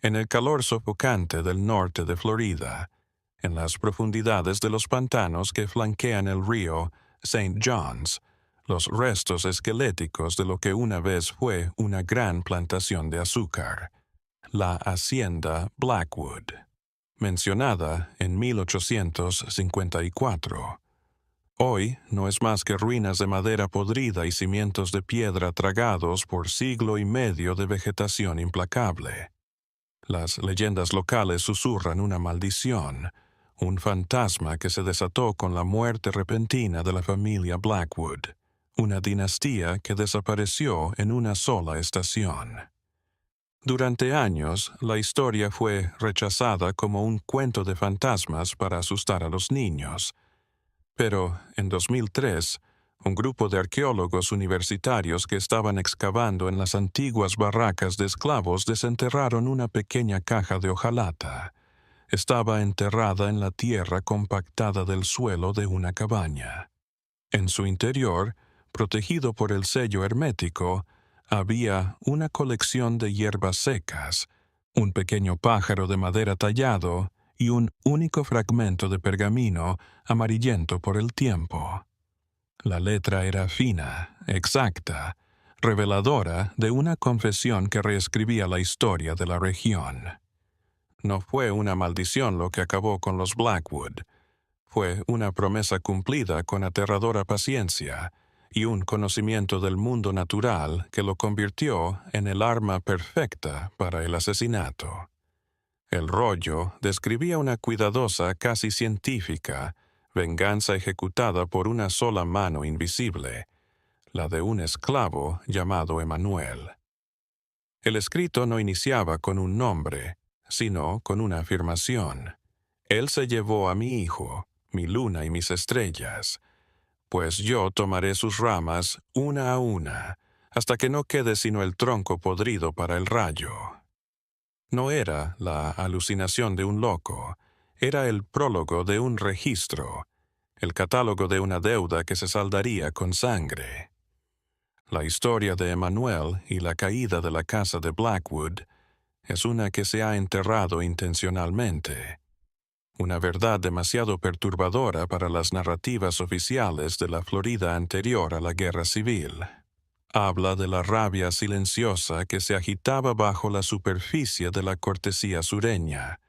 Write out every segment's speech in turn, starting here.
En el calor sofocante del norte de Florida, en las profundidades de los pantanos que flanquean el río St. John's, los restos esqueléticos de lo que una vez fue una gran plantación de azúcar, la hacienda Blackwood, mencionada en 1854. Hoy no es más que ruinas de madera podrida y cimientos de piedra tragados por siglo y medio de vegetación implacable. Las leyendas locales susurran una maldición, un fantasma que se desató con la muerte repentina de la familia Blackwood, una dinastía que desapareció en una sola estación. Durante años, la historia fue rechazada como un cuento de fantasmas para asustar a los niños. Pero, en 2003, un grupo de arqueólogos universitarios que estaban excavando en las antiguas barracas de esclavos desenterraron una pequeña caja de hojalata. Estaba enterrada en la tierra compactada del suelo de una cabaña. En su interior, protegido por el sello hermético, había una colección de hierbas secas, un pequeño pájaro de madera tallado y un único fragmento de pergamino amarillento por el tiempo. La letra era fina, exacta, reveladora de una confesión que reescribía la historia de la región. No fue una maldición lo que acabó con los Blackwood. Fue una promesa cumplida con aterradora paciencia y un conocimiento del mundo natural que lo convirtió en el arma perfecta para el asesinato. El rollo describía una cuidadosa, casi científica, venganza ejecutada por una sola mano invisible, la de un esclavo llamado Emanuel. El escrito no iniciaba con un nombre, sino con una afirmación. Él se llevó a mi hijo, mi luna y mis estrellas, pues yo tomaré sus ramas una a una, hasta que no quede sino el tronco podrido para el rayo. No era la alucinación de un loco, era el prólogo de un registro, el catálogo de una deuda que se saldaría con sangre. La historia de Emanuel y la caída de la casa de Blackwood es una que se ha enterrado intencionalmente, una verdad demasiado perturbadora para las narrativas oficiales de la Florida anterior a la Guerra Civil. Habla de la rabia silenciosa que se agitaba bajo la superficie de la cortesía sureña,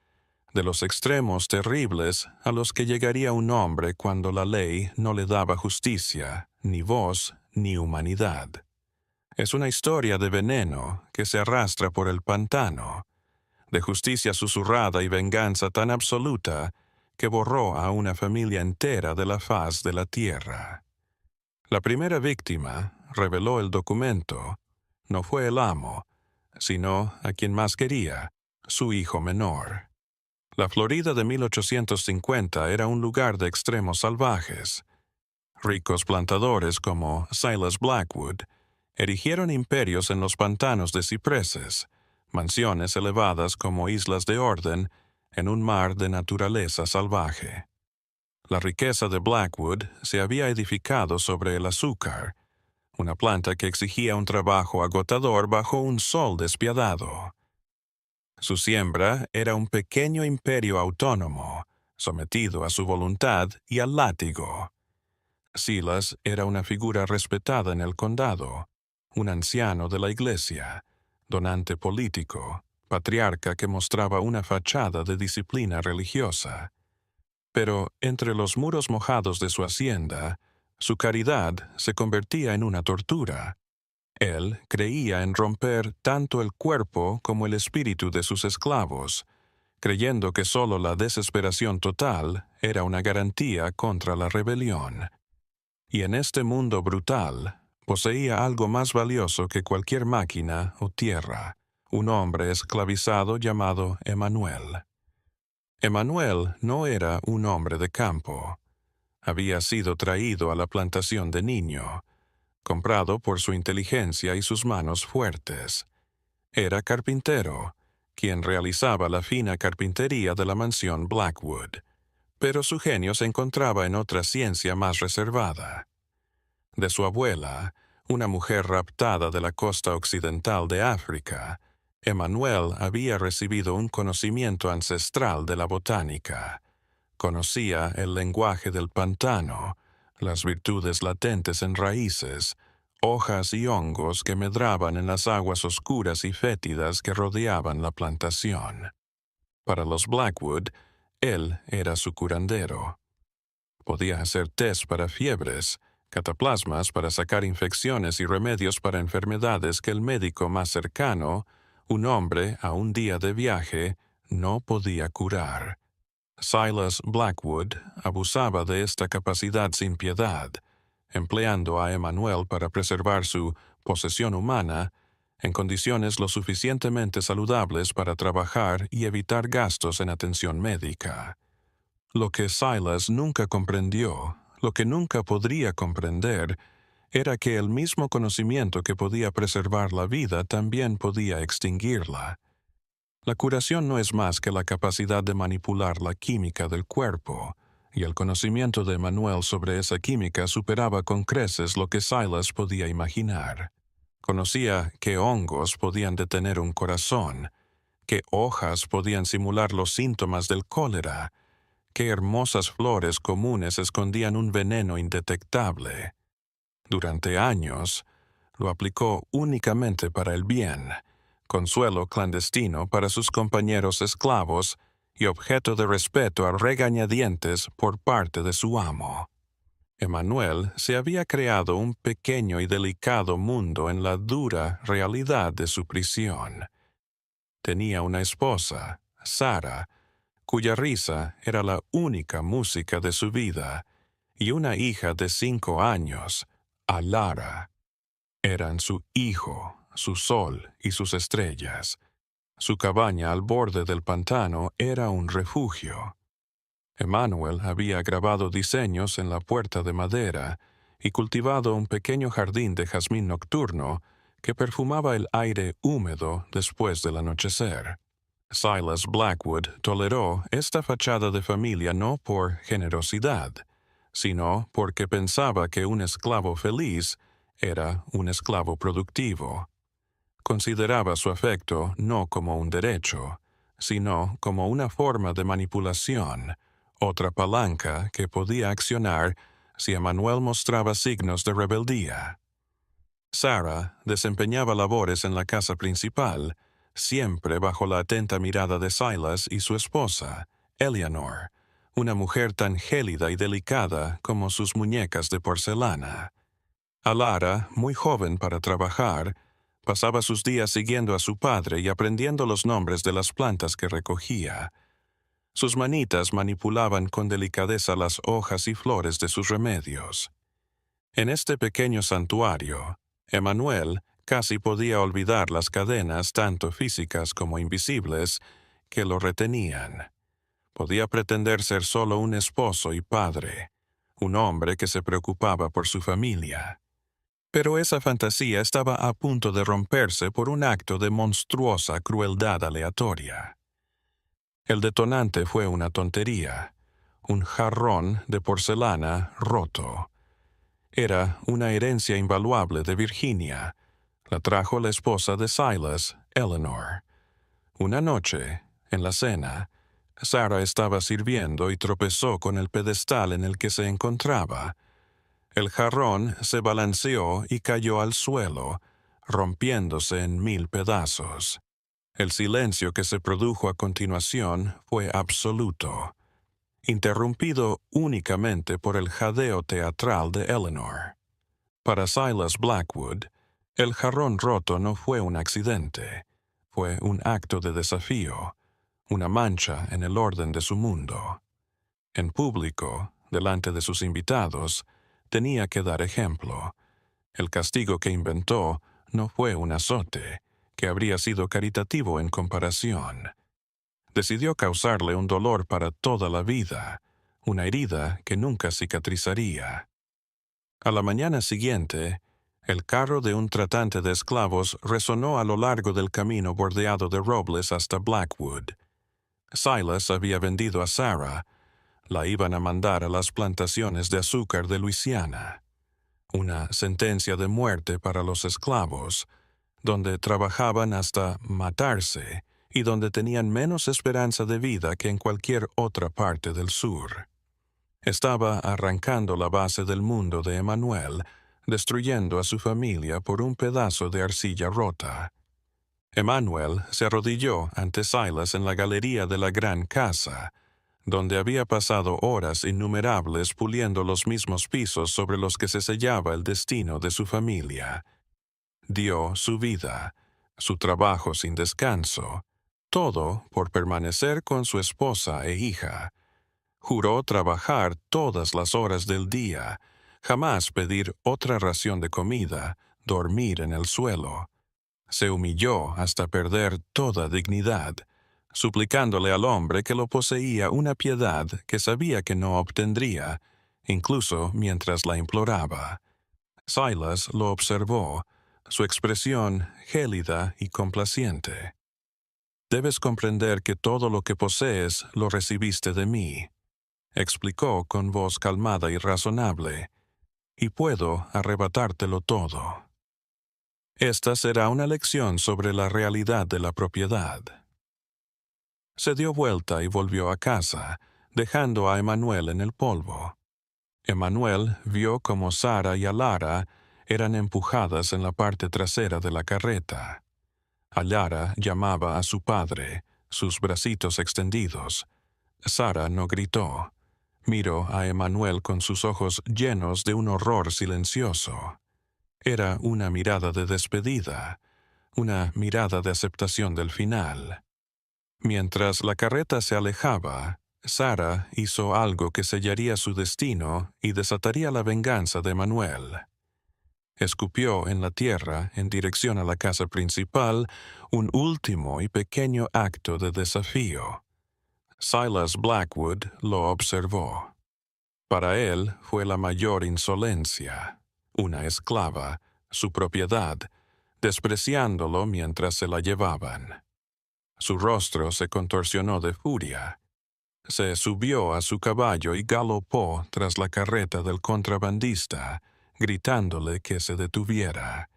de los extremos terribles a los que llegaría un hombre cuando la ley no le daba justicia, ni voz, ni humanidad. Es una historia de veneno que se arrastra por el pantano, de justicia susurrada y venganza tan absoluta que borró a una familia entera de la faz de la tierra. La primera víctima, reveló el documento, no fue el amo, sino a quien más quería, su hijo menor. La Florida de 1850 era un lugar de extremos salvajes. Ricos plantadores como Silas Blackwood erigieron imperios en los pantanos de cipreses, mansiones elevadas como islas de orden en un mar de naturaleza salvaje. La riqueza de Blackwood se había edificado sobre el azúcar, una planta que exigía un trabajo agotador bajo un sol despiadado. Su siembra era un pequeño imperio autónomo, sometido a su voluntad y al látigo. Silas era una figura respetada en el condado, un anciano de la iglesia, donante político, patriarca que mostraba una fachada de disciplina religiosa. Pero entre los muros mojados de su hacienda, su caridad se convertía en una tortura. Él creía en romper tanto el cuerpo como el espíritu de sus esclavos, creyendo que sólo la desesperación total era una garantía contra la rebelión. Y en este mundo brutal, poseía algo más valioso que cualquier máquina o tierra, un hombre esclavizado llamado Emanuel. Emanuel no era un hombre de campo. Había sido traído a la plantación de niño, comprado por su inteligencia y sus manos fuertes. Era carpintero, quien realizaba la fina carpintería de la mansión Blackwood, pero su genio se encontraba en otra ciencia más reservada. De su abuela, una mujer raptada de la costa occidental de África, Emanuel había recibido un conocimiento ancestral de la botánica. Conocía el lenguaje del pantano, las virtudes latentes en raíces, hojas y hongos que medraban en las aguas oscuras y fétidas que rodeaban la plantación. Para los Blackwood, él era su curandero. Podía hacer test para fiebres, cataplasmas para sacar infecciones y remedios para enfermedades que el médico más cercano, un hombre a un día de viaje, no podía curar. Silas Blackwood abusaba de esta capacidad sin piedad, empleando a Emanuel para preservar su posesión humana en condiciones lo suficientemente saludables para trabajar y evitar gastos en atención médica. Lo que Silas nunca comprendió, lo que nunca podría comprender, era que el mismo conocimiento que podía preservar la vida también podía extinguirla. La curación no es más que la capacidad de manipular la química del cuerpo, y el conocimiento de Manuel sobre esa química superaba con creces lo que Silas podía imaginar. Conocía qué hongos podían detener un corazón, qué hojas podían simular los síntomas del cólera, qué hermosas flores comunes escondían un veneno indetectable. Durante años, lo aplicó únicamente para el bien, consuelo clandestino para sus compañeros esclavos y objeto de respeto a regañadientes por parte de su amo. Emanuel se había creado un pequeño y delicado mundo en la dura realidad de su prisión. Tenía una esposa, Sara, cuya risa era la única música de su vida, y una hija de 5 años, Alara. Eran su hijo, su sol y sus estrellas. Su cabaña al borde del pantano era un refugio. Emanuel había grabado diseños en la puerta de madera y cultivado un pequeño jardín de jazmín nocturno que perfumaba el aire húmedo después del anochecer. Silas Blackwood toleró esta fachada de familia no por generosidad, sino porque pensaba que un esclavo feliz era un esclavo productivo. Consideraba su afecto no como un derecho, sino como una forma de manipulación, otra palanca que podía accionar si Emanuel mostraba signos de rebeldía. Sarah desempeñaba labores en la casa principal, siempre bajo la atenta mirada de Silas y su esposa, Eleanor, una mujer tan gélida y delicada como sus muñecas de porcelana. Alara, muy joven para trabajar, pasaba sus días siguiendo a su padre y aprendiendo los nombres de las plantas que recogía. Sus manitas manipulaban con delicadeza las hojas y flores de sus remedios. En este pequeño santuario, Emanuel casi podía olvidar las cadenas tanto físicas como invisibles que lo retenían. Podía pretender ser solo un esposo y padre, un hombre que se preocupaba por su familia. Pero esa fantasía estaba a punto de romperse por un acto de monstruosa crueldad aleatoria. El detonante fue una tontería, un jarrón de porcelana roto. Era una herencia invaluable de Virginia. La trajo la esposa de Silas, Eleanor. Una noche, en la cena, Sarah estaba sirviendo y tropezó con el pedestal en el que se encontraba. El jarrón se balanceó y cayó al suelo, rompiéndose en 1000 pedazos. El silencio que se produjo a continuación fue absoluto, interrumpido únicamente por el jadeo teatral de Eleanor. Para Silas Blackwood, el jarrón roto no fue un accidente, fue un acto de desafío, una mancha en el orden de su mundo. En público, delante de sus invitados, tenía que dar ejemplo. El castigo que inventó no fue un azote, que habría sido caritativo en comparación. Decidió causarle un dolor para toda la vida, una herida que nunca cicatrizaría. A la mañana siguiente, el carro de un tratante de esclavos resonó a lo largo del camino bordeado de robles hasta Blackwood. Silas había vendido a Sarah. La iban a mandar a las plantaciones de azúcar de Luisiana. Una sentencia de muerte para los esclavos, donde trabajaban hasta matarse y donde tenían menos esperanza de vida que en cualquier otra parte del sur. Estaba arrancando la base del mundo de Emmanuel, destruyendo a su familia por un pedazo de arcilla rota. Emmanuel se arrodilló ante Silas en la galería de la gran casa, donde había pasado horas innumerables puliendo los mismos pisos sobre los que se sellaba el destino de su familia. Dio su vida, su trabajo sin descanso, todo por permanecer con su esposa e hija. Juró trabajar todas las horas del día, jamás pedir otra ración de comida, dormir en el suelo. Se humilló hasta perder toda dignidad, suplicándole al hombre que lo poseía una piedad que sabía que no obtendría, incluso mientras la imploraba. Silas lo observó, su expresión gélida y complaciente. «Debes comprender que todo lo que posees lo recibiste de mí», explicó con voz calmada y razonable, «y puedo arrebatártelo todo». Esta será una lección sobre la realidad de la propiedad. Se dio vuelta y volvió a casa, dejando a Emmanuel en el polvo. Emmanuel vio cómo Sara y Alara eran empujadas en la parte trasera de la carreta. Alara llamaba a su padre, sus bracitos extendidos. Sara no gritó. Miró a Emmanuel con sus ojos llenos de un horror silencioso. Era una mirada de despedida, una mirada de aceptación del final. Mientras la carreta se alejaba, Sara hizo algo que sellaría su destino y desataría la venganza de Emmanuel. Escupió en la tierra, en dirección a la casa principal, un último y pequeño acto de desafío. Silas Blackwood lo observó. Para él fue la mayor insolencia. Una esclava, su propiedad, despreciándolo mientras se la llevaban. Su rostro se contorsionó de furia. Se subió a su caballo y galopó tras la carreta del contrabandista, gritándole que se detuviera.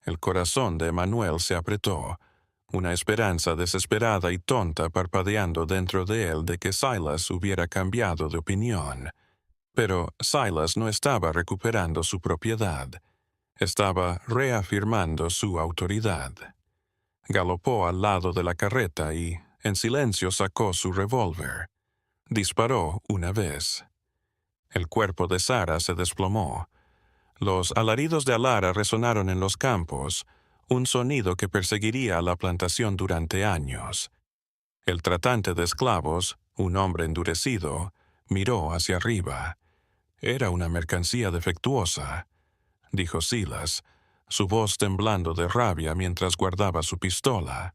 El corazón de Emmanuel se apretó, una esperanza desesperada y tonta parpadeando dentro de él de que Silas hubiera cambiado de opinión. Pero Silas no estaba recuperando su propiedad. Estaba reafirmando su autoridad. Galopó al lado de la carreta y, en silencio, sacó su revólver. Disparó una vez. El cuerpo de Sara se desplomó. Los alaridos de Alara resonaron en los campos, un sonido que perseguiría a la plantación durante años. El tratante de esclavos, un hombre endurecido, miró hacia arriba. Era una mercancía defectuosa, dijo Silas, su voz temblando de rabia mientras guardaba su pistola.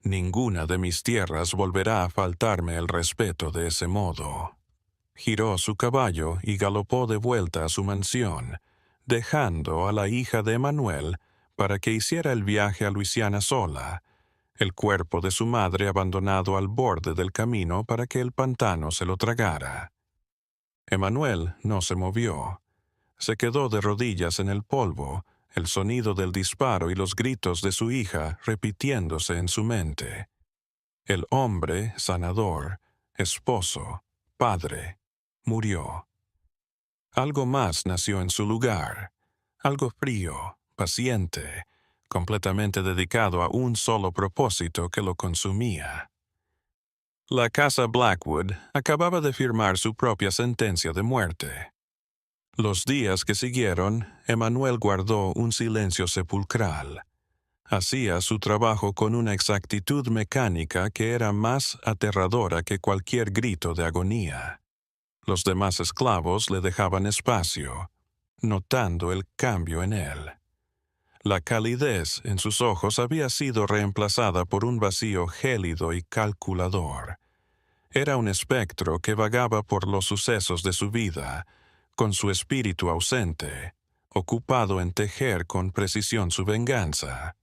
Ninguna de mis tierras volverá a faltarme el respeto de ese modo. Giró su caballo y galopó de vuelta a su mansión, dejando a la hija de Emmanuel para que hiciera el viaje a Luisiana sola, el cuerpo de su madre abandonado al borde del camino para que el pantano se lo tragara. Emmanuel no se movió. Se quedó de rodillas en el polvo, el sonido del disparo y los gritos de su hija repitiéndose en su mente. El hombre sanador, esposo, padre, murió. Algo más nació en su lugar, algo frío, paciente, completamente dedicado a un solo propósito que lo consumía. La casa Blackwood acababa de firmar su propia sentencia de muerte. Los días que siguieron, Emmanuel guardó un silencio sepulcral. Hacía su trabajo con una exactitud mecánica que era más aterradora que cualquier grito de agonía. Los demás esclavos le dejaban espacio, notando el cambio en él. La calidez en sus ojos había sido reemplazada por un vacío gélido y calculador. Era un espectro que vagaba por los sucesos de su vida, con su espíritu ausente, ocupado en tejer con precisión su venganza.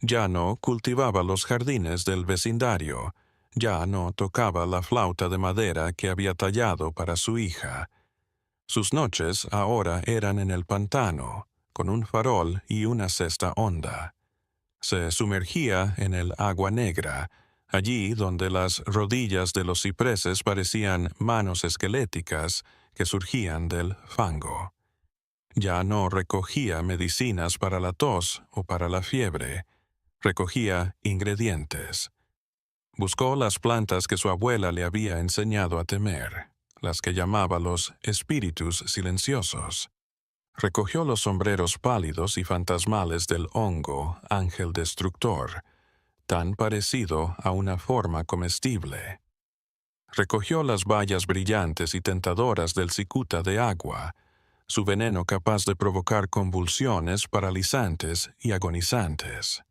Ya no cultivaba los jardines del vecindario, ya no tocaba la flauta de madera que había tallado para su hija. Sus noches ahora eran en el pantano, con un farol y una cesta honda. Se sumergía en el agua negra, allí donde las rodillas de los cipreses parecían manos esqueléticas que surgían del fango. Ya no recogía medicinas para la tos o para la fiebre, recogía ingredientes. Buscó las plantas que su abuela le había enseñado a temer, las que llamaba los espíritus silenciosos. Recogió los sombreros pálidos y fantasmales del hongo ángel destructor, tan parecido a una forma comestible. Recogió las bayas brillantes y tentadoras del cicuta de agua, su veneno capaz de provocar convulsiones paralizantes y agonizantes.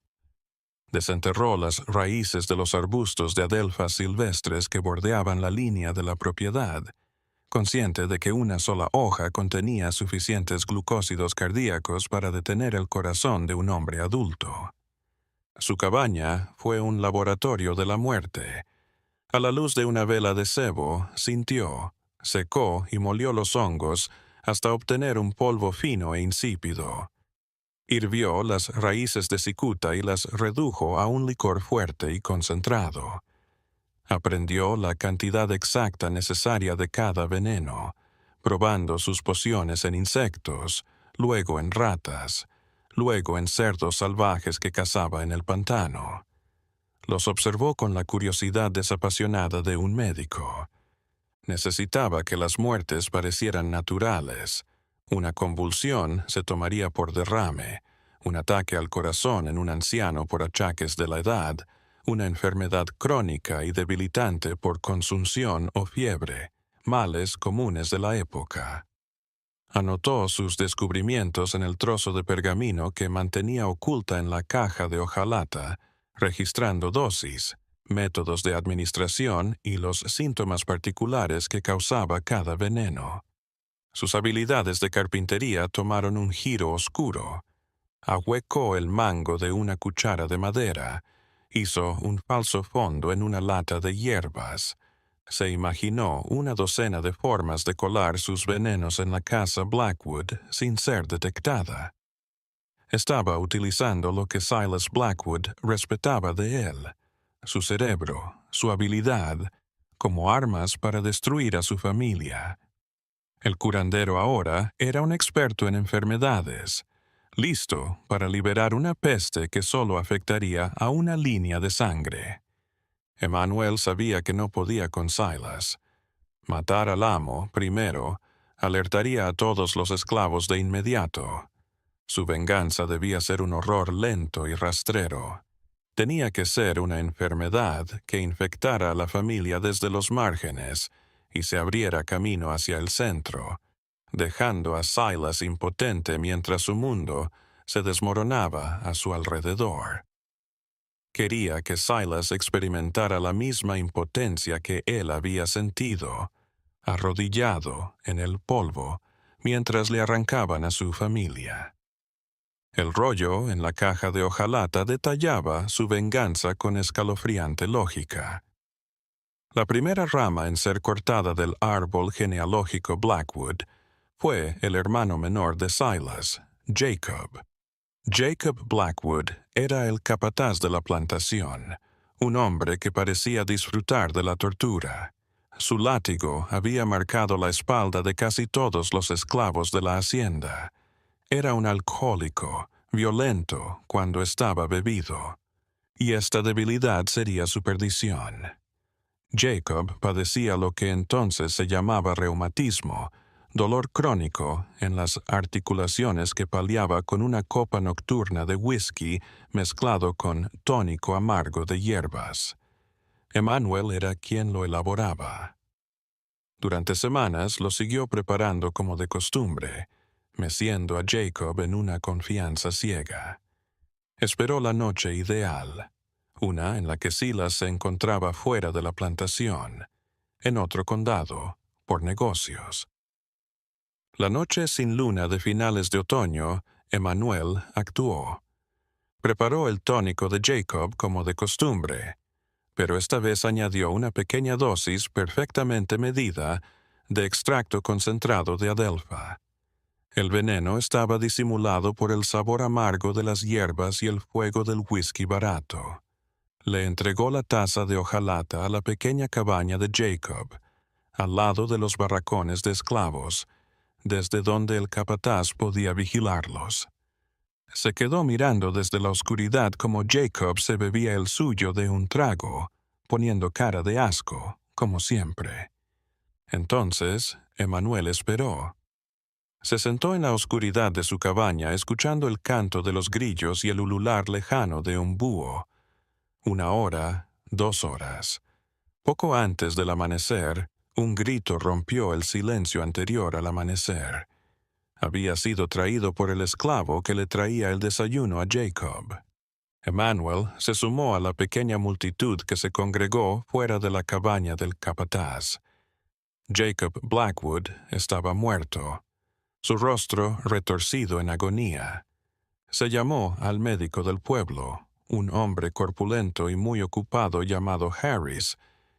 Desenterró las raíces de los arbustos de adelfas silvestres que bordeaban la línea de la propiedad, consciente de que una sola hoja contenía suficientes glucósidos cardíacos para detener el corazón de un hombre adulto. Su cabaña fue un laboratorio de la muerte. A la luz de una vela de sebo, sintió, secó y molió los hongos hasta obtener un polvo fino e insípido. Hirvió las raíces de cicuta y las redujo a un licor fuerte y concentrado. Aprendió la cantidad exacta necesaria de cada veneno, probando sus pociones en insectos, luego en ratas, luego en cerdos salvajes que cazaba en el pantano. Los observó con la curiosidad desapasionada de un médico. Necesitaba que las muertes parecieran naturales. Una convulsión se tomaría por derrame, un ataque al corazón en un anciano por achaques de la edad, una enfermedad crónica y debilitante por consunción o fiebre, males comunes de la época. Anotó sus descubrimientos en el trozo de pergamino que mantenía oculta en la caja de hojalata, registrando dosis, métodos de administración y los síntomas particulares que causaba cada veneno. Sus habilidades de carpintería tomaron un giro oscuro. Ahuecó el mango de una cuchara de madera, hizo un falso fondo en una lata de hierbas. Se imaginó una docena de formas de colar sus venenos en la casa Blackwood sin ser detectada. Estaba utilizando lo que Silas Blackwood respetaba de él, su cerebro, su habilidad, como armas para destruir a su familia. El curandero ahora era un experto en enfermedades, listo para liberar una peste que solo afectaría a una línea de sangre. Emmanuel sabía que no podía con Silas. Matar al amo, primero, alertaría a todos los esclavos de inmediato. Su venganza debía ser un horror lento y rastrero. Tenía que ser una enfermedad que infectara a la familia desde los márgenes y se abriera camino hacia el centro, dejando a Silas impotente mientras su mundo se desmoronaba a su alrededor. Quería que Silas experimentara la misma impotencia que él había sentido, arrodillado en el polvo, mientras le arrancaban a su familia. El rollo en la caja de hojalata detallaba su venganza con escalofriante lógica. La primera rama en ser cortada del árbol genealógico Blackwood fue el hermano menor de Silas, Jacob. Jacob Blackwood era el capataz de la plantación, un hombre que parecía disfrutar de la tortura. Su látigo había marcado la espalda de casi todos los esclavos de la hacienda. Era un alcohólico, violento cuando estaba bebido, y esta debilidad sería su perdición. Jacob padecía lo que entonces se llamaba reumatismo, dolor crónico en las articulaciones que paliaba con una copa nocturna de whisky mezclado con tónico amargo de hierbas. Emmanuel era quien lo elaboraba. Durante semanas lo siguió preparando como de costumbre, meciendo a Jacob en una confianza ciega. Esperó la noche ideal, una en la que Silas se encontraba fuera de la plantación, en otro condado, por negocios. La noche sin luna de finales de otoño, Emmanuel actuó. Preparó el tónico de Jacob como de costumbre, pero esta vez añadió una pequeña dosis perfectamente medida de extracto concentrado de adelfa. El veneno estaba disimulado por el sabor amargo de las hierbas y el fuego del whisky barato. Le entregó la taza de hojalata a la pequeña cabaña de Jacob, al lado de los barracones de esclavos, desde donde el capataz podía vigilarlos. Se quedó mirando desde la oscuridad como Jacob se bebía el suyo de un trago, poniendo cara de asco, como siempre. Entonces, Emanuel esperó. Se sentó en la oscuridad de su cabaña escuchando el canto de los grillos y el ulular lejano de un búho. 1 hora, 2 horas. Poco antes del amanecer, un grito rompió el silencio anterior al amanecer. Había sido traído por el esclavo que le traía el desayuno a Jacob. Emanuel se sumó a la pequeña multitud que se congregó fuera de la cabaña del capataz. Jacob Blackwood estaba muerto, su rostro retorcido en agonía. Se llamó al médico del pueblo, un hombre corpulento y muy ocupado llamado Harris,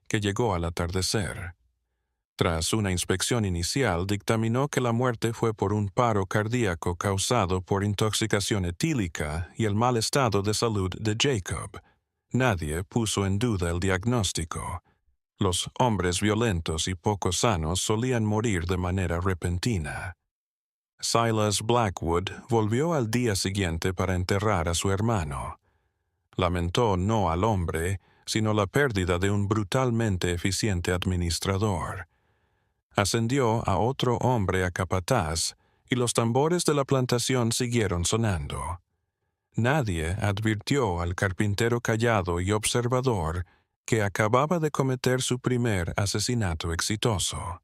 que llegó al atardecer. Tras una inspección inicial, dictaminó que la muerte fue por un paro cardíaco causado por intoxicación etílica y el mal estado de salud de Jacob. Nadie puso en duda el diagnóstico. Los hombres violentos y poco sanos solían morir de manera repentina. Silas Blackwood volvió al día siguiente para enterrar a su hermano. Lamentó no al hombre, sino la pérdida de un brutalmente eficiente administrador. Ascendió a otro hombre a capataz, y los tambores de la plantación siguieron sonando. Nadie advirtió al carpintero callado y observador que acababa de cometer su primer asesinato exitoso.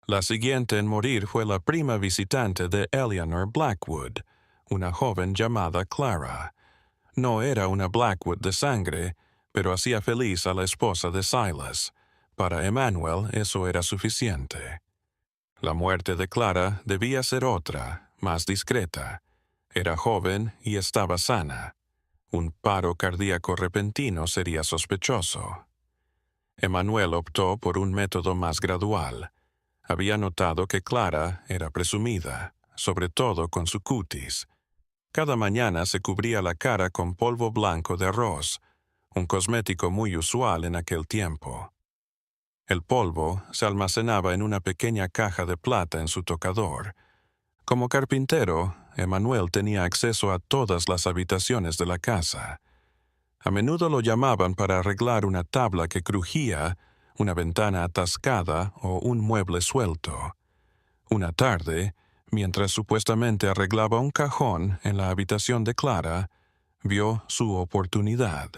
La siguiente en morir fue la prima visitante de Eleanor Blackwood, una joven llamada Clara. No era una Blackwood de sangre, pero hacía feliz a la esposa de Silas. Para Emanuel eso era suficiente. La muerte de Clara debía ser otra, más discreta. Era joven y estaba sana. Un paro cardíaco repentino sería sospechoso. Emanuel optó por un método más gradual. Había notado que Clara era presumida, sobre todo con su cutis. Cada mañana se cubría la cara con polvo blanco de arroz, un cosmético muy usual en aquel tiempo. El polvo se almacenaba en una pequeña caja de plata en su tocador. Como carpintero, Emanuel tenía acceso a todas las habitaciones de la casa. A menudo lo llamaban para arreglar una tabla que crujía, una ventana atascada o un mueble suelto. Una tarde, mientras supuestamente arreglaba un cajón en la habitación de Clara, vio su oportunidad.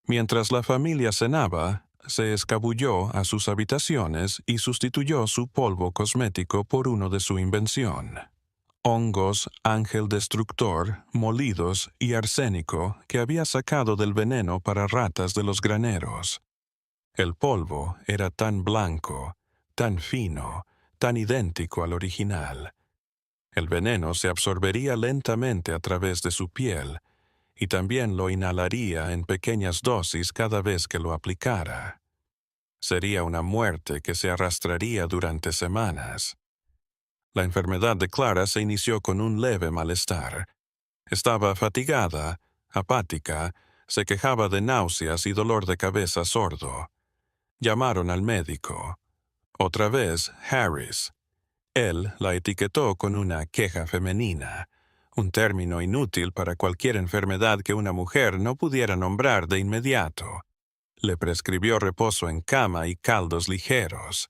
Mientras la familia cenaba, se escabulló a sus habitaciones y sustituyó su polvo cosmético por uno de su invención. Hongos ángel destructor, molidos y arsénico que había sacado del veneno para ratas de los graneros. El polvo era tan blanco, tan fino, tan idéntico al original. El veneno se absorbería lentamente a través de su piel, y también lo inhalaría en pequeñas dosis cada vez que lo aplicara. Sería una muerte que se arrastraría durante semanas. La enfermedad de Clara se inició con un leve malestar. Estaba fatigada, apática, se quejaba de náuseas y dolor de cabeza sordo. Llamaron al médico. Otra vez, Harris. Él la etiquetó con una queja femenina, un término inútil para cualquier enfermedad que una mujer no pudiera nombrar de inmediato. Le prescribió reposo en cama y caldos ligeros.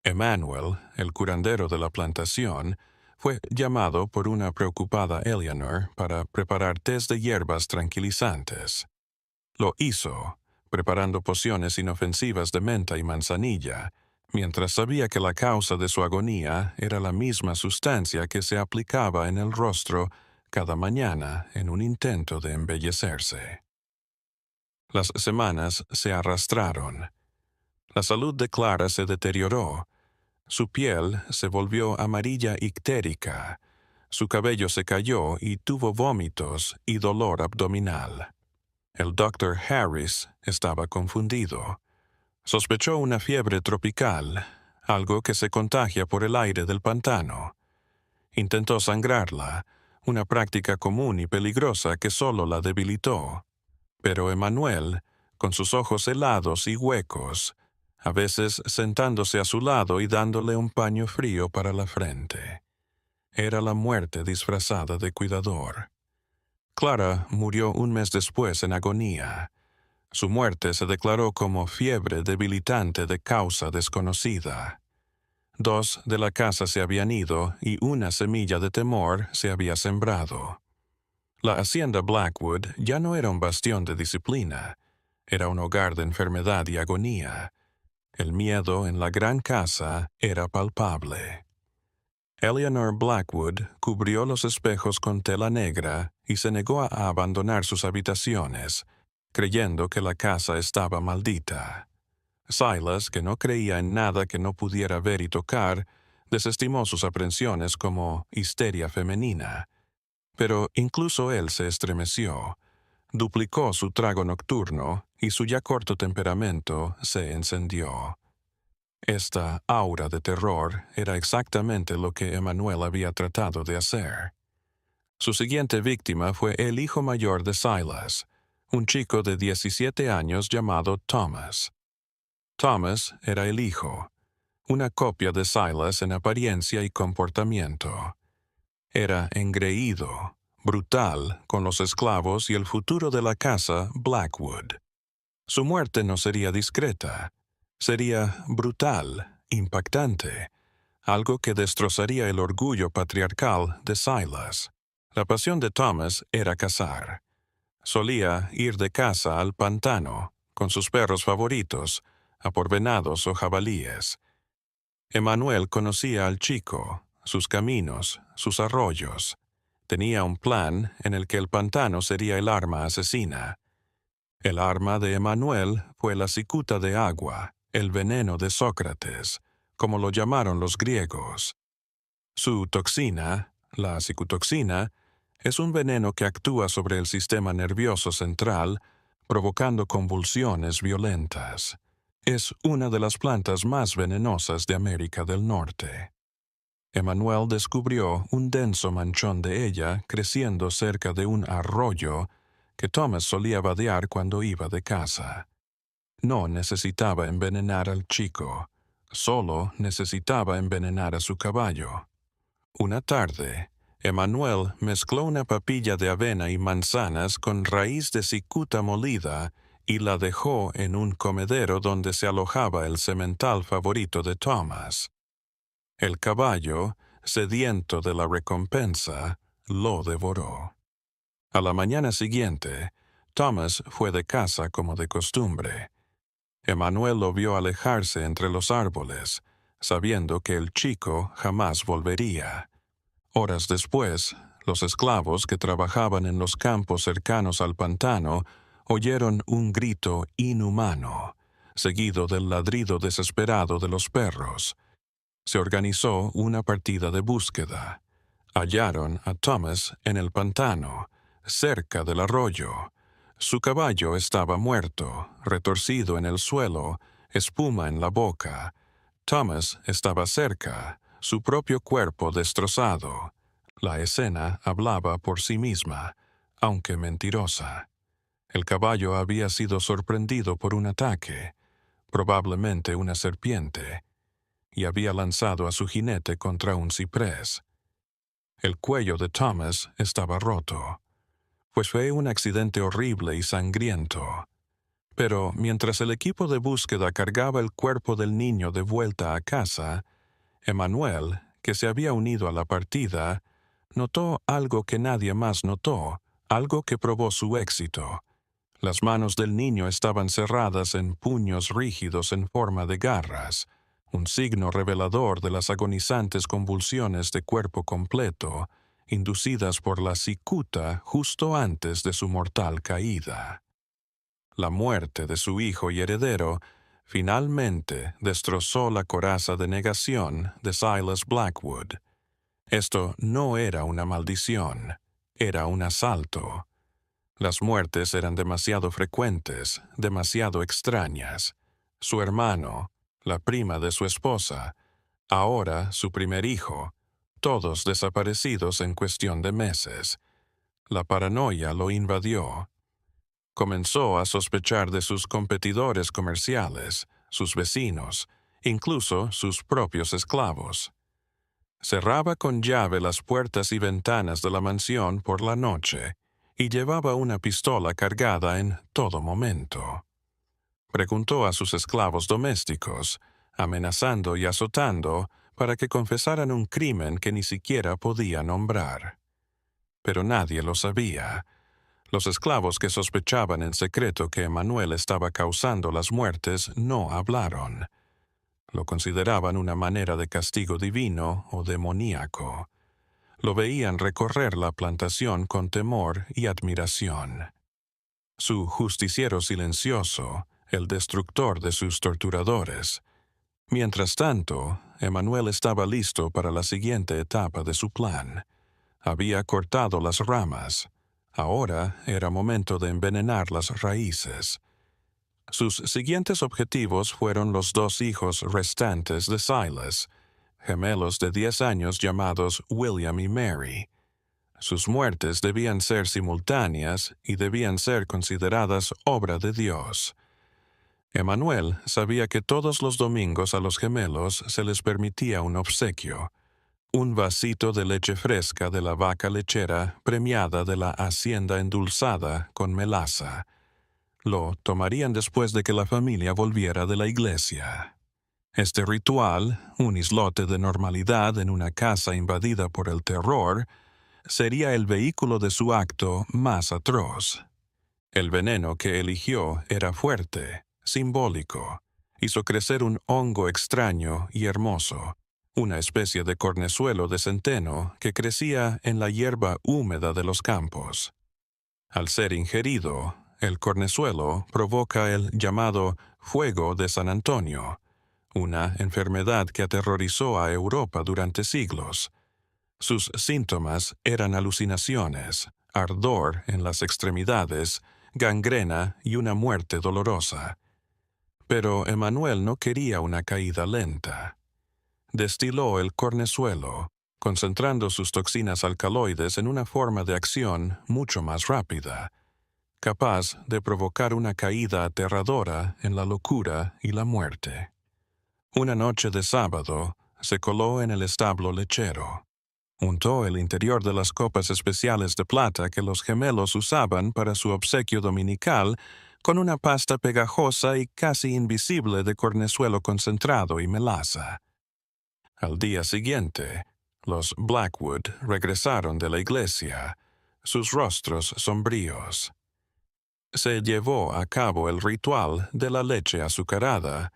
Emanuel, el curandero de la plantación, fue llamado por una preocupada Eleanor para preparar tés de hierbas tranquilizantes. Lo hizo, preparando pociones inofensivas de menta y manzanilla, mientras sabía que la causa de su agonía era la misma sustancia que se aplicaba en el rostro cada mañana en un intento de embellecerse. Las semanas se arrastraron. La salud de Clara se deterioró. Su piel se volvió amarilla ictérica. Su cabello se cayó y tuvo vómitos y dolor abdominal. El Dr. Harris estaba confundido. Sospechó una fiebre tropical, algo que se contagia por el aire del pantano. Intentó sangrarla, una práctica común y peligrosa que solo la debilitó. Pero Emmanuel, con sus ojos helados y huecos, a veces sentándose a su lado y dándole un paño frío para la frente. Era la muerte disfrazada de cuidador. Clara murió un mes después en agonía. Su muerte se declaró como fiebre debilitante de causa desconocida. 2 de la casa se habían ido y una semilla de temor se había sembrado. La hacienda Blackwood ya no era un bastión de disciplina, era un hogar de enfermedad y agonía. El miedo en la gran casa era palpable. Eleanor Blackwood cubrió los espejos con tela negra y se negó a abandonar sus habitaciones, creyendo que la casa estaba maldita. Silas, que no creía en nada que no pudiera ver y tocar, desestimó sus aprensiones como histeria femenina. Pero incluso él se estremeció, duplicó su trago nocturno y su ya corto temperamento se encendió. Esta aura de terror era exactamente lo que Emmanuel había tratado de hacer. Su siguiente víctima fue el hijo mayor de Silas, un chico de 17 años llamado Thomas. Thomas era el hijo, una copia de Silas en apariencia y comportamiento. Era engreído, brutal con los esclavos y el futuro de la casa Blackwood. Su muerte no sería discreta, sería brutal, impactante, algo que destrozaría el orgullo patriarcal de Silas. La pasión de Thomas era cazar. Solía ir de caza al pantano, con sus perros favoritos, a por venados o jabalíes. Emmanuel conocía al chico, sus caminos, sus arroyos. Tenía un plan en el que el pantano sería el arma asesina. El arma de Emmanuel fue la cicuta de agua, el veneno de Sócrates, como lo llamaron los griegos. Su toxina, la cicutoxina, es un veneno que actúa sobre el sistema nervioso central, provocando convulsiones violentas. Es una de las plantas más venenosas de América del Norte. Emmanuel descubrió un denso manchón de ella creciendo cerca de un arroyo que Thomas solía vadear cuando iba de caza. No necesitaba envenenar al chico, solo necesitaba envenenar a su caballo. Una tarde, Emmanuel mezcló una papilla de avena y manzanas con raíz de cicuta molida y la dejó en un comedero donde se alojaba el semental favorito de Thomas. El caballo, sediento de la recompensa, lo devoró. A la mañana siguiente, Thomas fue de caza como de costumbre. Emmanuel lo vio alejarse entre los árboles, sabiendo que el chico jamás volvería. Horas después, los esclavos que trabajaban en los campos cercanos al pantano oyeron un grito inhumano, seguido del ladrido desesperado de los perros. Se organizó una partida de búsqueda. Hallaron a Thomas en el pantano, cerca del arroyo. Su caballo estaba muerto, retorcido en el suelo, espuma en la boca. Thomas estaba cerca, su propio cuerpo destrozado. La escena hablaba por sí misma, aunque mentirosa. El caballo había sido sorprendido por un ataque, probablemente una serpiente, y había lanzado a su jinete contra un ciprés. El cuello de Thomas estaba roto, pues fue un accidente horrible y sangriento. Pero mientras el equipo de búsqueda cargaba el cuerpo del niño de vuelta a casa, Emmanuel, que se había unido a la partida, notó algo que nadie más notó, algo que probó su éxito. Las manos del niño estaban cerradas en puños rígidos en forma de garras, un signo revelador de las agonizantes convulsiones de cuerpo completo, inducidas por la cicuta justo antes de su mortal caída. La muerte de su hijo y heredero finalmente destrozó la coraza de negación de Silas Blackwood. Esto no era una maldición, era un asalto. Las muertes eran demasiado frecuentes, demasiado extrañas. Su hermano, la prima de su esposa, ahora su primer hijo, todos desaparecidos en cuestión de meses. La paranoia lo invadió. Comenzó a sospechar de sus competidores comerciales, sus vecinos, incluso sus propios esclavos. Cerraba con llave las puertas y ventanas de la mansión por la noche y llevaba una pistola cargada en todo momento. Preguntó a sus esclavos domésticos, amenazando y azotando para que confesaran un crimen que ni siquiera podía nombrar. Pero nadie lo sabía. Los esclavos que sospechaban en secreto que Emanuel estaba causando las muertes no hablaron. Lo consideraban una manera de castigo divino o demoníaco. Lo veían recorrer la plantación con temor y admiración. Su justiciero silencioso, el destructor de sus torturadores. Mientras tanto, Emanuel estaba listo para la siguiente etapa de su plan. Había cortado las ramas. Ahora era momento de envenenar las raíces. Sus siguientes objetivos fueron los 2 hijos restantes de Silas, gemelos de 10 años llamados William y Mary. Sus muertes debían ser simultáneas y debían ser consideradas obra de Dios. Emanuel sabía que todos los domingos a los gemelos se les permitía un obsequio, un vasito de leche fresca de la vaca lechera premiada de la hacienda endulzada con melaza. Lo tomarían después de que la familia volviera de la iglesia. Este ritual, un islote de normalidad en una casa invadida por el terror, sería el vehículo de su acto más atroz. El veneno que eligió era fuerte, simbólico. Hizo crecer un hongo extraño y hermoso, una especie de cornezuelo de centeno que crecía en la hierba húmeda de los campos. Al ser ingerido, el cornezuelo provoca el llamado fuego de San Antonio, una enfermedad que aterrorizó a Europa durante siglos. Sus síntomas eran alucinaciones, ardor en las extremidades, gangrena y una muerte dolorosa. Pero Emanuel no quería una caída lenta. Destiló el cornezuelo, concentrando sus toxinas alcaloides en una forma de acción mucho más rápida, capaz de provocar una caída aterradora en la locura y la muerte. Una noche de sábado, se coló en el establo lechero. Untó el interior de las copas especiales de plata que los gemelos usaban para su obsequio dominical con una pasta pegajosa y casi invisible de cornezuelo concentrado y melaza. Al día siguiente, los Blackwood regresaron de la iglesia, sus rostros sombríos. Se llevó a cabo el ritual de la leche azucarada,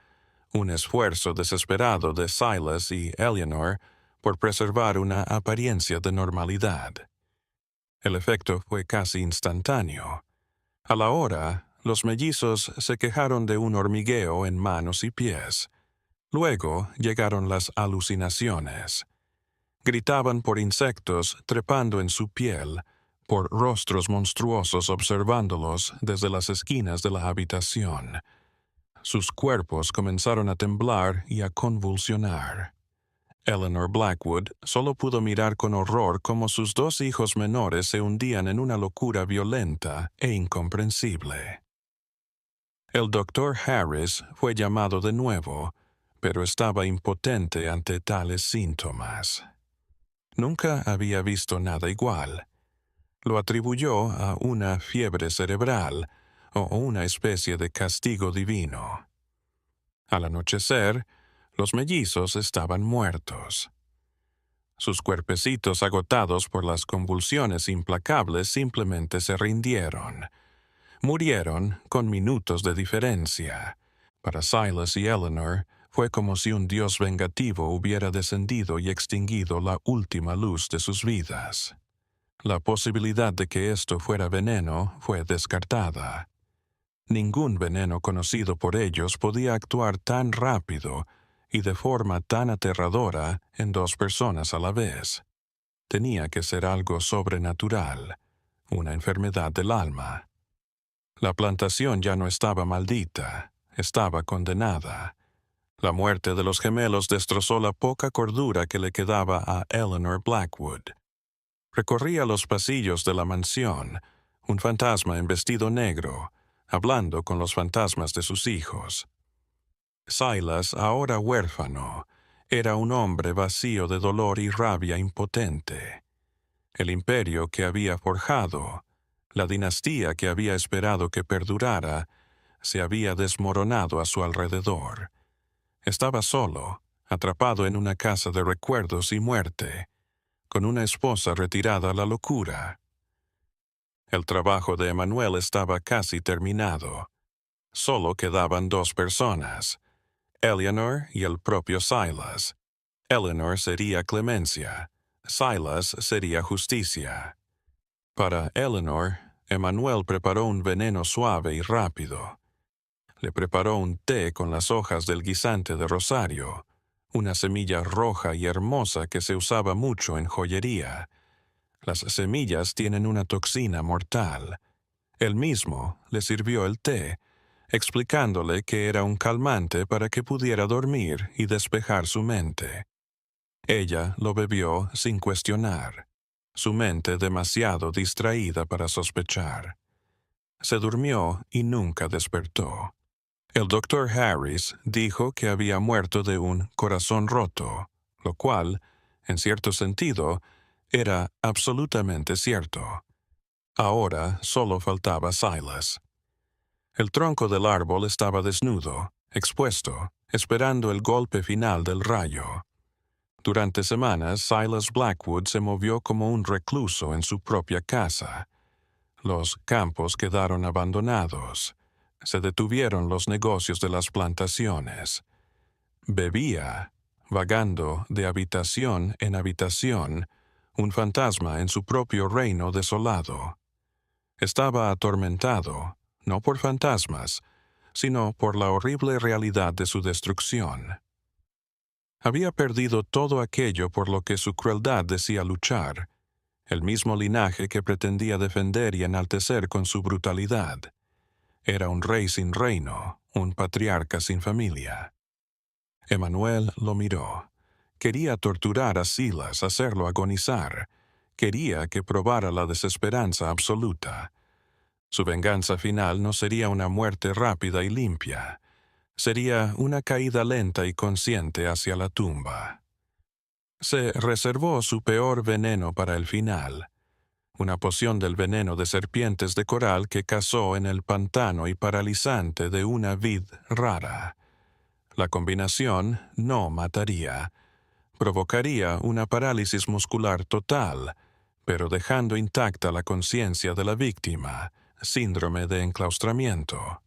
un esfuerzo desesperado de Silas y Eleanor por preservar una apariencia de normalidad. El efecto fue casi instantáneo. A la hora, los mellizos se quejaron de un hormigueo en manos y pies. Luego llegaron las alucinaciones. Gritaban por insectos trepando en su piel, por rostros monstruosos observándolos desde las esquinas de la habitación. Sus cuerpos comenzaron a temblar y a convulsionar. Eleanor Blackwood solo pudo mirar con horror cómo sus 2 hijos menores se hundían en una locura violenta e incomprensible. El doctor Harris fue llamado de nuevo, pero estaba impotente ante tales síntomas. Nunca había visto nada igual. Lo atribuyó a una fiebre cerebral o una especie de castigo divino. Al anochecer, los mellizos estaban muertos. Sus cuerpecitos agotados por las convulsiones implacables simplemente se rindieron. Murieron con minutos de diferencia. Para Silas y Eleanor, fue como si un Dios vengativo hubiera descendido y extinguido la última luz de sus vidas. La posibilidad de que esto fuera veneno fue descartada. Ningún veneno conocido por ellos podía actuar tan rápido y de forma tan aterradora en 2 personas a la vez. Tenía que ser algo sobrenatural, una enfermedad del alma. La plantación ya no estaba maldita, estaba condenada. La muerte de los gemelos destrozó la poca cordura que le quedaba a Eleanor Blackwood. Recorría los pasillos de la mansión, un fantasma en vestido negro, hablando con los fantasmas de sus hijos. Silas, ahora huérfano, era un hombre vacío de dolor y rabia impotente. El imperio que había forjado, la dinastía que había esperado que perdurara, se había desmoronado a su alrededor. Estaba solo, atrapado en una casa de recuerdos y muerte, con una esposa retirada a la locura. El trabajo de Emmanuel estaba casi terminado. Solo quedaban dos personas, Eleanor y el propio Silas. Eleanor sería clemencia, Silas sería justicia. Para Eleanor, Emmanuel preparó un veneno suave y rápido. Le preparó un té con las hojas del guisante de rosario, una semilla roja y hermosa que se usaba mucho en joyería. Las semillas tienen una toxina mortal. Él mismo le sirvió el té, explicándole que era un calmante para que pudiera dormir y despejar su mente. Ella lo bebió sin cuestionar, su mente demasiado distraída para sospechar. Se durmió y nunca despertó. El doctor Harris dijo que había muerto de un corazón roto, lo cual, en cierto sentido, era absolutamente cierto. Ahora solo faltaba Silas. El tronco del árbol estaba desnudo, expuesto, esperando el golpe final del rayo. Durante semanas, Silas Blackwood se movió como un recluso en su propia casa. Los campos quedaron abandonados. Se detuvieron los negocios de las plantaciones. Bebía, vagando de habitación en habitación, un fantasma en su propio reino desolado. Estaba atormentado, no por fantasmas, sino por la horrible realidad de su destrucción. Había perdido todo aquello por lo que su crueldad decía luchar, el mismo linaje que pretendía defender y enaltecer con su brutalidad. Era un rey sin reino, un patriarca sin familia. Emmanuel lo miró. Quería torturar a Silas, hacerlo agonizar. Quería que probara la desesperanza absoluta. Su venganza final no sería una muerte rápida y limpia. Sería una caída lenta y consciente hacia la tumba. Se reservó su peor veneno para el final. Una poción del veneno de serpientes de coral que cazó en el pantano y paralizante de una vid rara. La combinación no mataría. Provocaría una parálisis muscular total, pero dejando intacta la conciencia de la víctima, síndrome de enclaustramiento.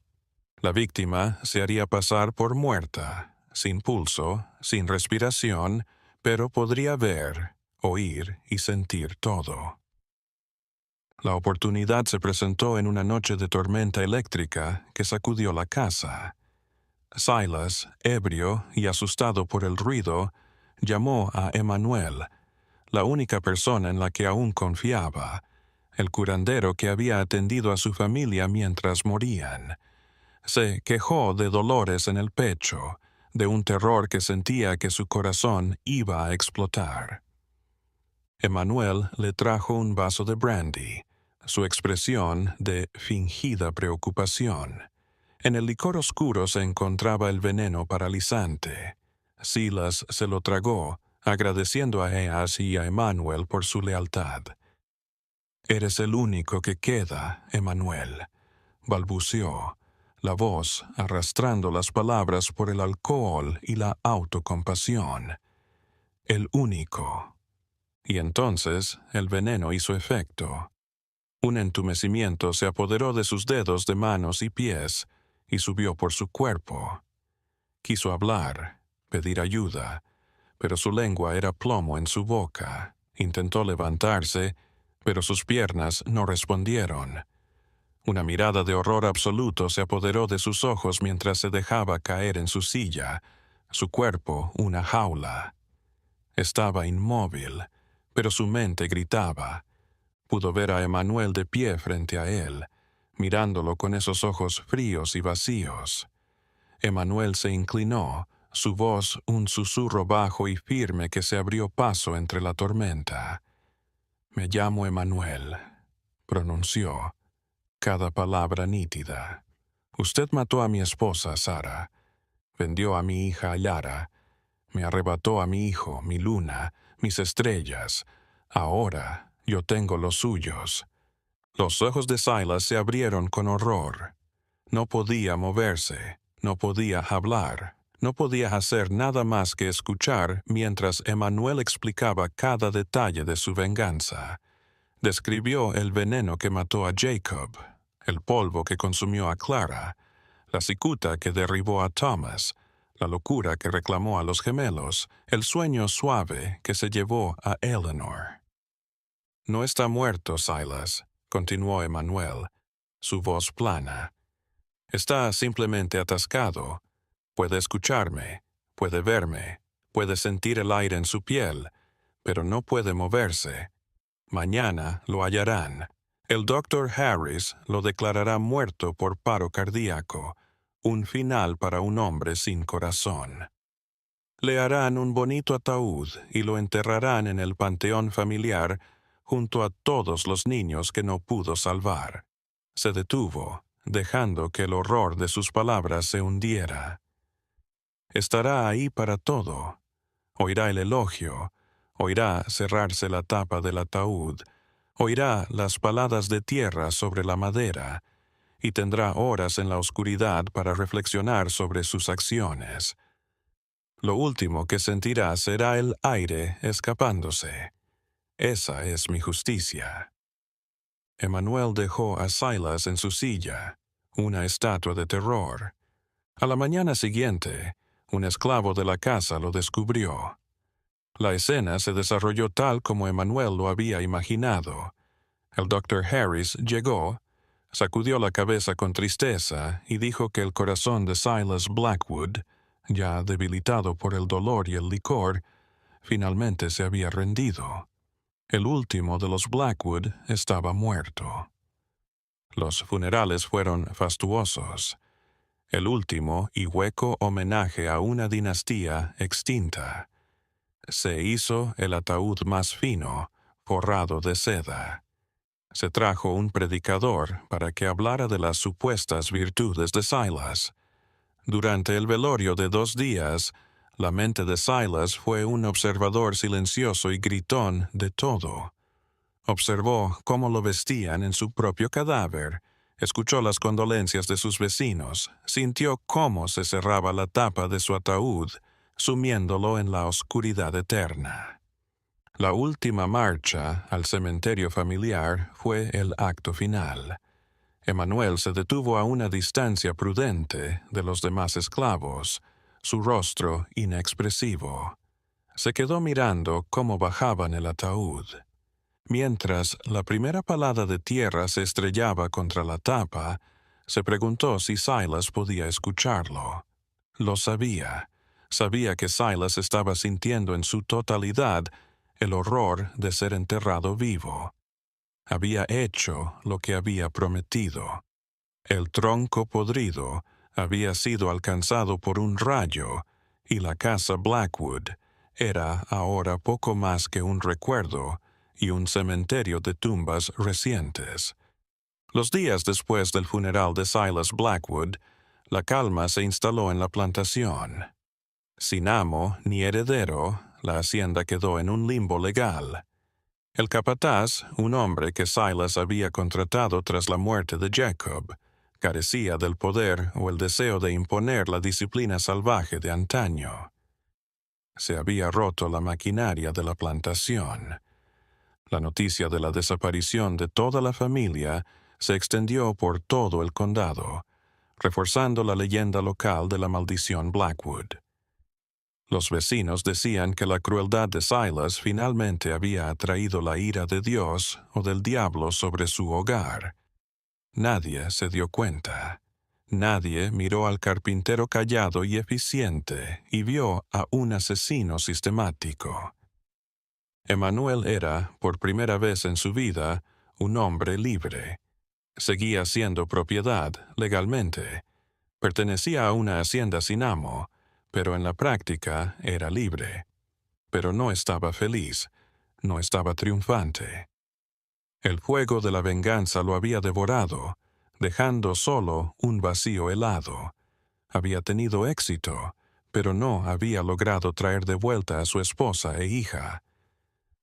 La víctima se haría pasar por muerta, sin pulso, sin respiración, pero podría ver, oír y sentir todo. La oportunidad se presentó en una noche de tormenta eléctrica que sacudió la casa. Silas, ebrio y asustado por el ruido, llamó a Emmanuel, la única persona en la que aún confiaba, el curandero que había atendido a su familia mientras morían. Se quejó de dolores en el pecho, de un terror que sentía que su corazón iba a explotar. Emmanuel le trajo un vaso de brandy, su expresión de fingida preocupación. En el licor oscuro se encontraba el veneno paralizante. Silas se lo tragó, agradeciendo a Eas y a Emmanuel por su lealtad. «Eres el único que queda, Emmanuel», balbuceó, la voz arrastrando las palabras por el alcohol y la autocompasión. «El único». Y entonces el veneno hizo efecto. Un entumecimiento se apoderó de sus dedos de manos y pies y subió por su cuerpo. Quiso hablar, pedir ayuda, pero su lengua era plomo en su boca. Intentó levantarse, pero sus piernas no respondieron. Una mirada de horror absoluto se apoderó de sus ojos mientras se dejaba caer en su silla, su cuerpo una jaula. Estaba inmóvil, pero su mente gritaba. Pudo ver a Emmanuel de pie frente a él, mirándolo con esos ojos fríos y vacíos. Emmanuel se inclinó, su voz un susurro bajo y firme que se abrió paso entre la tormenta. «Me llamo Emanuel», pronunció, cada palabra nítida. «Usted mató a mi esposa, Sara. Vendió a mi hija Yara. Me arrebató a mi hijo, mi luna, mis estrellas. Ahora yo tengo los suyos». Los ojos de Silas se abrieron con horror. No podía moverse, no podía hablar, no podía hacer nada más que escuchar mientras Emanuel explicaba cada detalle de su venganza. Describió el veneno que mató a Jacob, el polvo que consumió a Clara, la cicuta que derribó a Thomas, la locura que reclamó a los gemelos, el sueño suave que se llevó a Eleanor. «No está muerto, Silas», continuó Emanuel, su voz plana. «Está simplemente atascado. Puede escucharme, puede verme, puede sentir el aire en su piel, pero no puede moverse. Mañana lo hallarán. El Dr. Harris lo declarará muerto por paro cardíaco, un final para un hombre sin corazón. Le harán un bonito ataúd y lo enterrarán en el panteón familiar junto a todos los niños que no pudo salvar». Se detuvo, dejando que el horror de sus palabras se hundiera. «Estará ahí para todo. Oirá el elogio, oirá cerrarse la tapa del ataúd, oirá las paladas de tierra sobre la madera, y tendrá horas en la oscuridad para reflexionar sobre sus acciones. Lo último que sentirá será el aire escapándose. Esa es mi justicia». Emanuel dejó a Silas en su silla, una estatua de terror. A la mañana siguiente, un esclavo de la casa lo descubrió. La escena se desarrolló tal como Emanuel lo había imaginado. El Dr. Harris llegó, sacudió la cabeza con tristeza y dijo que el corazón de Silas Blackwood, ya debilitado por el dolor y el licor, finalmente se había rendido. El último de los Blackwood estaba muerto. Los funerales fueron fastuosos. El último y hueco homenaje a una dinastía extinta. Se hizo el ataúd más fino, forrado de seda. Se trajo un predicador para que hablara de las supuestas virtudes de Silas. Durante el velorio de 2 días, la mente de Silas fue un observador silencioso y gritón de todo. Observó cómo lo vestían en su propio cadáver, escuchó las condolencias de sus vecinos, sintió cómo se cerraba la tapa de su ataúd, sumiéndolo en la oscuridad eterna. La última marcha al cementerio familiar fue el acto final. Emanuel se detuvo a una distancia prudente de los demás esclavos, su rostro inexpresivo. Se quedó mirando cómo bajaban el ataúd. Mientras la primera palada de tierra se estrellaba contra la tapa, se preguntó si Silas podía escucharlo. Lo sabía. Sabía que Silas estaba sintiendo en su totalidad el horror de ser enterrado vivo. Había hecho lo que había prometido. El tronco podrido había sido alcanzado por un rayo y la casa Blackwood era ahora poco más que un recuerdo y un cementerio de tumbas recientes. Los días después del funeral de Silas Blackwood, la calma se instaló en la plantación. Sin amo ni heredero, la hacienda quedó en un limbo legal. El capataz, un hombre que Silas había contratado tras la muerte de Jacob, carecía del poder o el deseo de imponer la disciplina salvaje de antaño. Se había roto la maquinaria de la plantación. La noticia de la desaparición de toda la familia se extendió por todo el condado, reforzando la leyenda local de la maldición Blackwood. Los vecinos decían que la crueldad de Silas finalmente había atraído la ira de Dios o del diablo sobre su hogar. Nadie se dio cuenta. Nadie miró al carpintero callado y eficiente y vio a un asesino sistemático. Emanuel era, por primera vez en su vida, un hombre libre. Seguía siendo propiedad legalmente. Pertenecía a una hacienda sin amo, pero en la práctica era libre. Pero no estaba feliz, no estaba triunfante. El fuego de la venganza lo había devorado, dejando solo un vacío helado. Había tenido éxito, pero no había logrado traer de vuelta a su esposa e hija.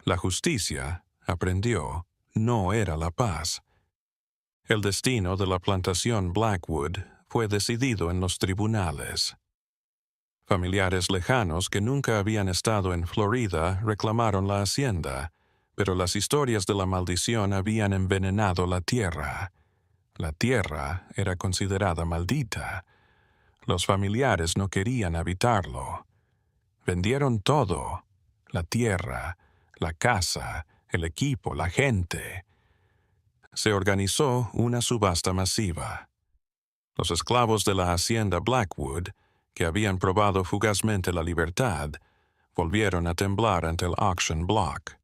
La justicia, aprendió, no era la paz. El destino de la plantación Blackwood fue decidido en los tribunales. Familiares lejanos que nunca habían estado en Florida reclamaron la hacienda, pero las historias de la maldición habían envenenado la tierra. La tierra era considerada maldita. Los familiares no querían habitarlo. Vendieron todo: la tierra, la casa, el equipo, la gente. Se organizó una subasta masiva. Los esclavos de la hacienda Blackwood, que habían probado fugazmente la libertad, volvieron a temblar ante el auction block.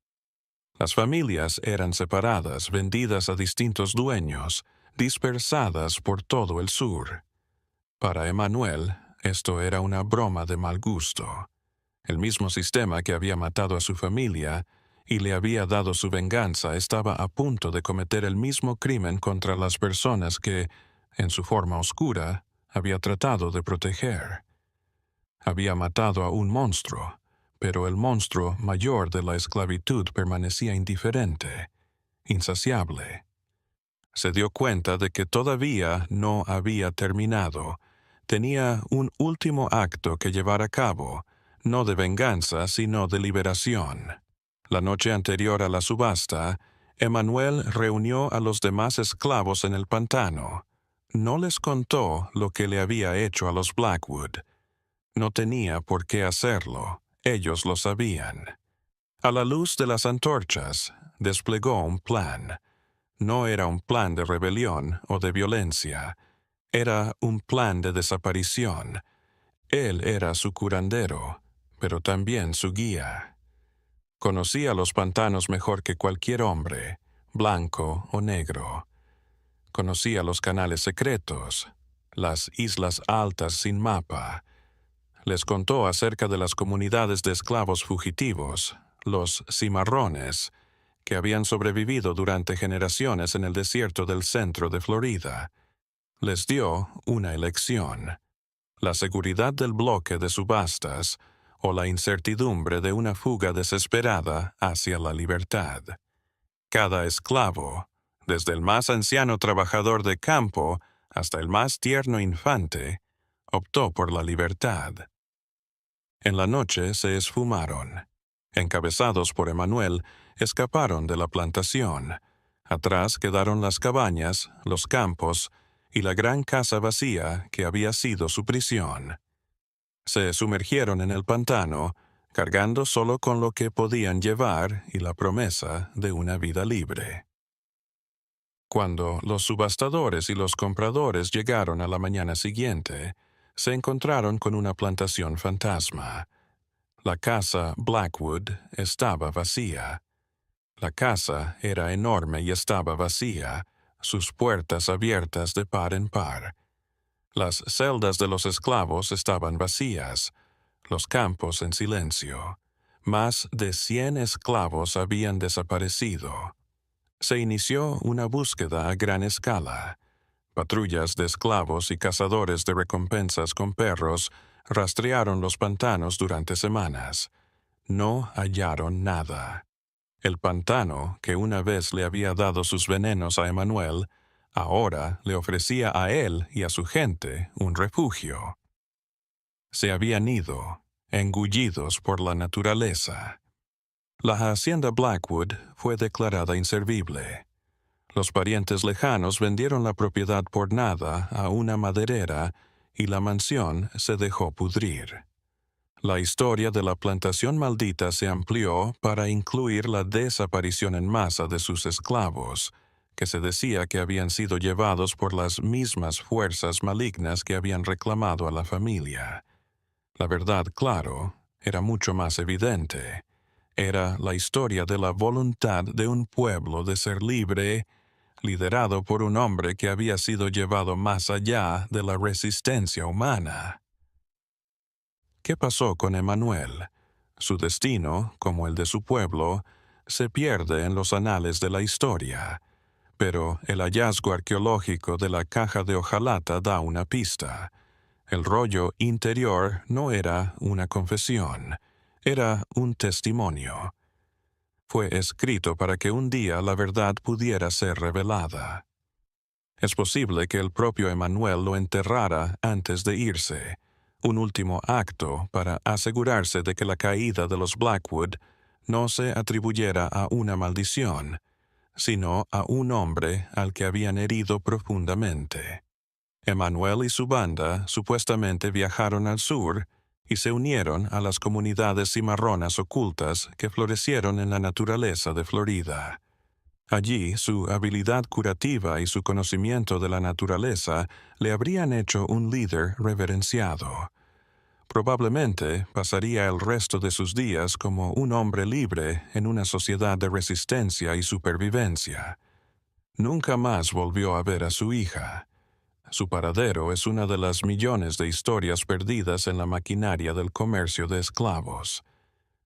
Las familias eran separadas, vendidas a distintos dueños, dispersadas por todo el sur. Para Emanuel, esto era una broma de mal gusto. El mismo sistema que había matado a su familia y le había dado su venganza estaba a punto de cometer el mismo crimen contra las personas que, en su forma oscura, había tratado de proteger. Había matado a un monstruo, pero el monstruo mayor de la esclavitud permanecía indiferente, insaciable. Se dio cuenta de que todavía no había terminado. Tenía un último acto que llevar a cabo, no de venganza, sino de liberación. La noche anterior a la subasta, Emanuel reunió a los demás esclavos en el pantano. No les contó lo que le había hecho a los Blackwood. No tenía por qué hacerlo. Ellos lo sabían. A la luz de las antorchas, desplegó un plan. No era un plan de rebelión o de violencia. Era un plan de desaparición. Él era su curandero, pero también su guía. Conocía los pantanos mejor que cualquier hombre, blanco o negro. Conocía los canales secretos, las islas altas sin mapa. Les contó acerca de las comunidades de esclavos fugitivos, los cimarrones, que habían sobrevivido durante generaciones en el desierto del centro de Florida. Les dio una elección: la seguridad del bloque de subastas o la incertidumbre de una fuga desesperada hacia la libertad. Cada esclavo, desde el más anciano trabajador de campo hasta el más tierno infante, optó por la libertad. En la noche se esfumaron. Encabezados por Emanuel, escaparon de la plantación. Atrás quedaron las cabañas, los campos y la gran casa vacía que había sido su prisión. Se sumergieron en el pantano, cargando solo con lo que podían llevar y la promesa de una vida libre. Cuando los subastadores y los compradores llegaron a la mañana siguiente, se encontraron con una plantación fantasma. La casa Blackwood estaba vacía. La casa era enorme y estaba vacía, sus puertas abiertas de par en par. Las celdas de los esclavos estaban vacías, los campos en silencio. Más de 100 esclavos habían desaparecido. Se inició una búsqueda a gran escala. Patrullas de esclavos y cazadores de recompensas con perros rastrearon los pantanos durante semanas. No hallaron nada. El pantano, que una vez le había dado sus venenos a Emanuel, ahora le ofrecía a él y a su gente un refugio. Se habían ido, engullidos por la naturaleza. La hacienda Blackwood fue declarada inservible. Los parientes lejanos vendieron la propiedad por nada a una maderera y la mansión se dejó pudrir. La historia de la plantación maldita se amplió para incluir la desaparición en masa de sus esclavos, que se decía que habían sido llevados por las mismas fuerzas malignas que habían reclamado a la familia. La verdad, claro, era mucho más evidente. Era la historia de la voluntad de un pueblo de ser libre, liderado por un hombre que había sido llevado más allá de la resistencia humana. ¿Qué pasó con Emanuel? Su destino, como el de su pueblo, se pierde en los anales de la historia, pero el hallazgo arqueológico de la caja de hojalata da una pista. El rollo interior no era una confesión, era un testimonio. Fue escrito para que un día la verdad pudiera ser revelada. Es posible que el propio Emanuel lo enterrara antes de irse, un último acto para asegurarse de que la caída de los Blackwood no se atribuyera a una maldición, sino a un hombre al que habían herido profundamente. Emanuel y su banda supuestamente viajaron al sur y se unieron a las comunidades cimarronas ocultas que florecieron en la naturaleza de Florida. Allí, su habilidad curativa y su conocimiento de la naturaleza le habrían hecho un líder reverenciado. Probablemente pasaría el resto de sus días como un hombre libre en una sociedad de resistencia y supervivencia. Nunca más volvió a ver a su hija. Su paradero es una de las millones de historias perdidas en la maquinaria del comercio de esclavos.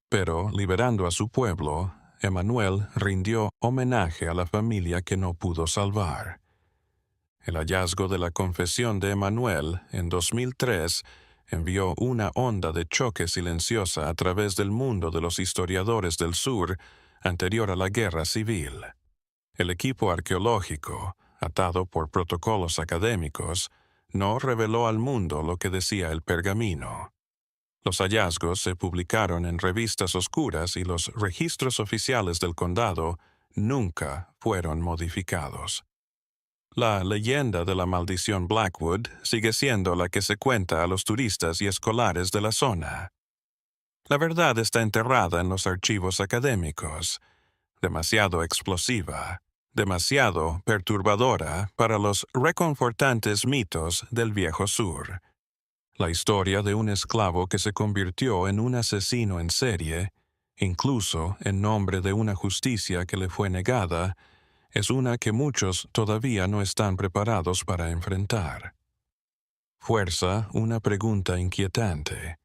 Pero, liberando a su pueblo, Emanuel rindió homenaje a la familia que no pudo salvar. El hallazgo de la confesión de Emanuel en 2003 envió una onda de choque silenciosa a través del mundo de los historiadores del sur anterior a la guerra civil. El equipo arqueológico, atado por protocolos académicos, no reveló al mundo lo que decía el pergamino. Los hallazgos se publicaron en revistas oscuras y los registros oficiales del condado nunca fueron modificados. La leyenda de la maldición Blackwood sigue siendo la que se cuenta a los turistas y escolares de la zona. La verdad está enterrada en los archivos académicos, demasiado explosiva, demasiado perturbadora para los reconfortantes mitos del viejo sur. La historia de un esclavo que se convirtió en un asesino en serie, incluso en nombre de una justicia que le fue negada, es una que muchos todavía no están preparados para enfrentar. Fuerza una pregunta inquietante.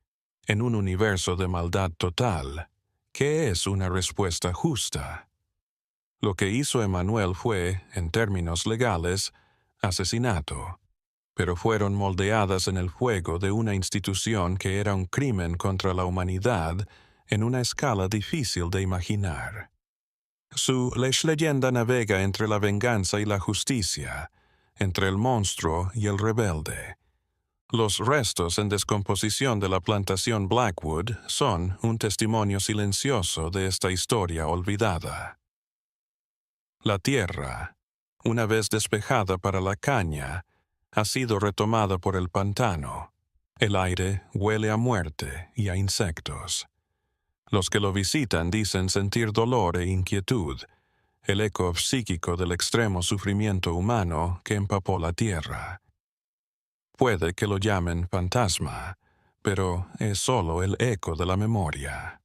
En un universo de maldad total, ¿qué es una respuesta justa? Lo que hizo Emanuel fue, en términos legales, asesinato, pero fueron moldeadas en el fuego de una institución que era un crimen contra la humanidad en una escala difícil de imaginar. Su leyenda navega entre la venganza y la justicia, entre el monstruo y el rebelde. Los restos en descomposición de la plantación Blackwood son un testimonio silencioso de esta historia olvidada. La tierra, una vez despejada para la caña, ha sido retomada por el pantano. El aire huele a muerte y a insectos. Los que lo visitan dicen sentir dolor e inquietud, el eco psíquico del extremo sufrimiento humano que empapó la tierra. Puede que lo llamen fantasma, pero es solo el eco de la memoria.